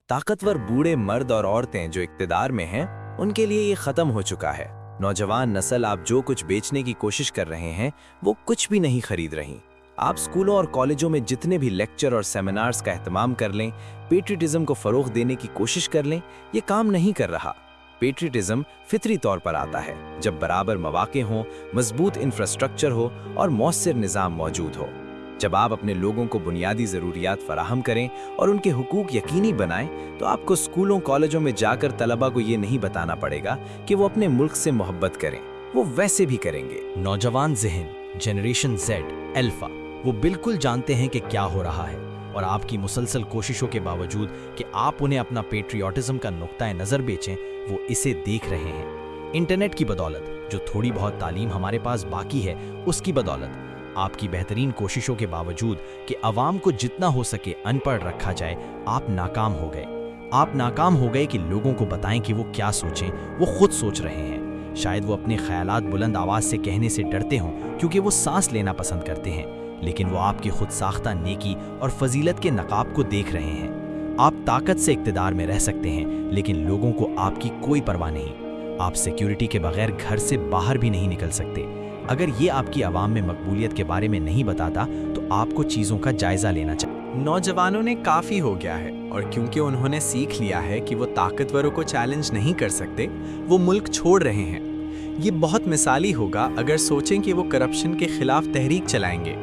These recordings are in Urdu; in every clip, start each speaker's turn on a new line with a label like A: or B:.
A: طاقتور بوڑھے مرد اور عورتیں جو اقتدار میں ہیں ان کے لیے یہ ختم ہو چکا ہے۔ نوجوان نسل آپ جو کچھ بیچنے کی کوشش کر رہے ہیں وہ کچھ بھی نہیں خرید رہی۔ آپ اسکولوں اور کالجوں میں جتنے بھی لیکچر اور سیمینارز کا اہتمام کر لیں، پیٹریٹزم کو فروغ دینے کی کوشش کر لیں، یہ کام نہیں کر رہا۔ پیٹریٹزم فطری طور پر آتا ہے جب برابر مواقع ہوں، مضبوط انفراسٹرکچر ہو اور مؤثر نظام موجود ہو۔ جب آپ اپنے لوگوں کو بنیادی ضروریات فراہم کریں اور ان کے حقوق یقینی بنائیں تو آپ کو اسکولوں کالجوں میں جا کر طلبہ کو یہ نہیں بتانا پڑے گا کہ وہ اپنے ملک سے محبت کریں، وہ ویسے بھی کریں گے۔
B: نوجوان ذہن، جنریشن زیڈ، الفا، وہ بالکل جانتے ہیں کہ کیا ہو رہا ہے، اور آپ کی مسلسل کوششوں کے باوجود کہ آپ انہیں اپنا پیٹریوٹزم کا نقطۂ نظر بیچیں، وہ اسے دیکھ رہے ہیں۔ انٹرنیٹ کی بدولت، جو تھوڑی بہت تعلیم ہمارے پاس باقی ہے، اس کی بدولت، آپ کی بہترین کوششوں کے باوجود کہ عوام کو جتنا ہو سکے ان پڑھ رکھا جائے، آپ ناکام ہو گئے۔ آپ ناکام ہو گئے کہ لوگوں کو بتائیں کہ وہ کیا سوچیں، وہ خود سوچ رہے ہیں۔ شاید وہ اپنے خیالات بلند آواز سے کہنے سے ڈرتے ہوں کیونکہ وہ سانس لینا پسند کرتے ہیں، لیکن وہ آپ کی خود ساختہ نیکی اور فضیلت کے نقاب کو دیکھ رہے ہیں۔ آپ طاقت سے اقتدار میں رہ سکتے ہیں، لیکن لوگوں کو آپ کی کوئی پرواہ نہیں۔ آپ سیکیورٹی کے بغیر گھر سے باہر بھی نہیں نکل سکتے۔ اگر یہ آپ کی عوام میں مقبولیت کے بارے میں نہیں بتاتا تو آپ کو چیزوں کا جائزہ لینا چاہیے۔
C: نوجوانوں نے کافی ہو گیا ہے، اور کیونکہ انہوں نے سیکھ لیا ہے کہ وہ طاقتوروں کو چیلنج نہیں کر سکتے، وہ ملک چھوڑ رہے ہیں۔ یہ بہت مثالی ہوگا اگر سوچیں کہ وہ کرپشن کے خلاف تحریک چلائیں گے۔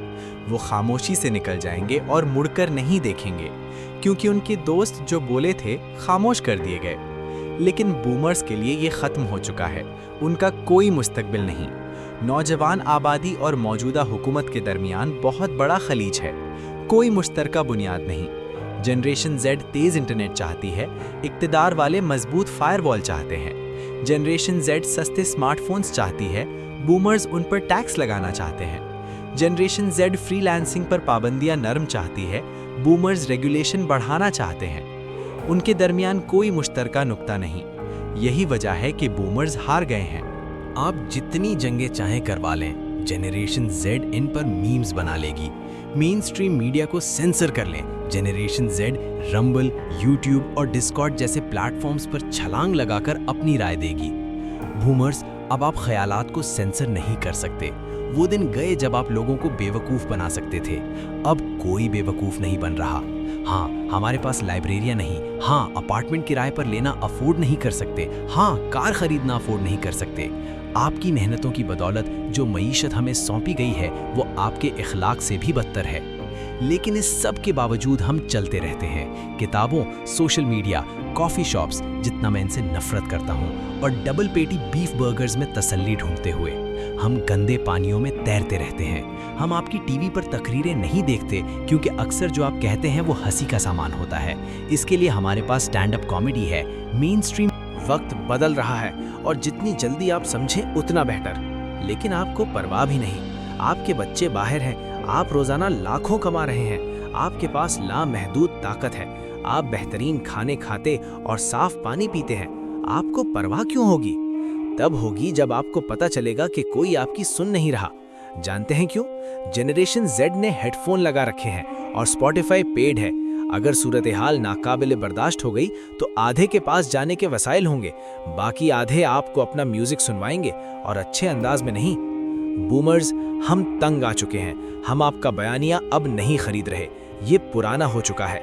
C: وہ خاموشی سے نکل جائیں گے اور مڑ کر نہیں دیکھیں گے، کیونکہ ان کے دوست جو بولے تھے خاموش کر دیے گئے۔ لیکن بومرز کے لیے یہ ختم ہو چکا ہے، ان کا کوئی مستقبل نہیں۔ نوجوان آبادی اور موجودہ حکومت کے درمیان بہت بڑا خلیج ہے، کوئی مشترکہ بنیاد نہیں۔ جنریشن زیڈ تیز انٹرنیٹ چاہتی ہے، اقتدار والے مضبوط فائر وال چاہتے ہیں۔ جنریشن زیڈ سستے سمارٹ فونز چاہتی ہے، بومرز ان پر ٹیکس لگانا چاہتے ہیں۔ جنریشن زیڈ فری لانسنگ پر پابندیاں نرم چاہتی ہے، بومرز ریگولیشن بڑھانا چاہتے ہیں۔ ان کے درمیان کوئی مشترکہ نقطہ نہیں۔ یہی وجہ ہے کہ بومرز ہار گئے ہیں۔
B: آپ جتنی جنگیں چاہیں کروا لیں، جنریشن زیڈ ان پر میمز بنا لے گی۔ مین سٹریم میڈیا کو سینسر کر لیں، جنریشن زیڈ رمبل، یوٹیوب اور ڈسکارڈ جیسے پلیٹ فارمز پر چھلانگ لگا کر اپنی رائے دے گی۔ بومرز، اب آپ خیالات کو سینسر نہیں کر سکتے۔ وہ دن گئے جب آپ لوگوں کو بے وقوف بنا سکتے تھے، اب کوئی بے وقوف نہیں بن رہا۔ ہاں، ہمارے پاس لائبریریاں نہیں، ہاں اپارٹمنٹ کرائے پر لینا افورڈ نہیں کر سکتے، ہاں کار خریدنا افورڈ نہیں کر سکتے۔ آپ کی محنتوں کی بدولت جو معیشت ہمیں سونپی گئی ہے وہ آپ کے اخلاق سے بھی بدتر ہے، لیکن اس سب کے باوجود ہم چلتے رہتے ہیں۔ کتابوں، سوشل میڈیا، کافی شاپس، جتنا میں ان سے نفرت کرتا ہوں، اور ڈبل پیٹی بیف برگرز میں تسلی ڈھونڈتے ہوئے ہم گندے پانیوں میں تیرتے رہتے ہیں۔ ہم آپ کی ٹی وی پر تقریریں نہیں دیکھتے کیونکہ اکثر جو آپ کہتے ہیں وہ ہنسی کا سامان ہوتا ہے۔ اس کے لیے ہمارے پاس سٹینڈ اپ کامیڈی ہے۔ مین سٹریم
A: وقت بدل رہا ہے اور جتنی جلدی آپ سمجھیں اتنا بہتر، لیکن آپ کو پرواہ بھی نہیں۔ آپ کے بچے باہر ہیں، آپ روزانہ لاکھوں کما رہے ہیں، آپ کے پاس لامحدود طاقت ہے، آپ بہترین کھانے کھاتے اور صاف پانی پیتے ہیں۔ آپ کو پرواہ کیوں ہوگی؟ تب ہوگی جب آپ کو پتہ چلے گا کہ کوئی آپ کی سن نہیں رہا۔ جانتے ہیں کیوں؟ جنریشن زیڈ نے ہیڈ فون لگا رکھے ہیں اور اسپوٹیفائی پیڈ ہے۔ اگر صورتحال ناقابل برداشت ہو گئی تو آدھے کے پاس جانے کے وسائل ہوں گے، باقی آدھے آپ کو اپنا میوزک سنوائیں گے، اور اچھے انداز میں نہیں۔ بومرز، ہم تنگ آ چکے ہیں، ہم آپ کا بیانیہ اب نہیں خرید رہے، یہ پرانا ہو چکا ہے۔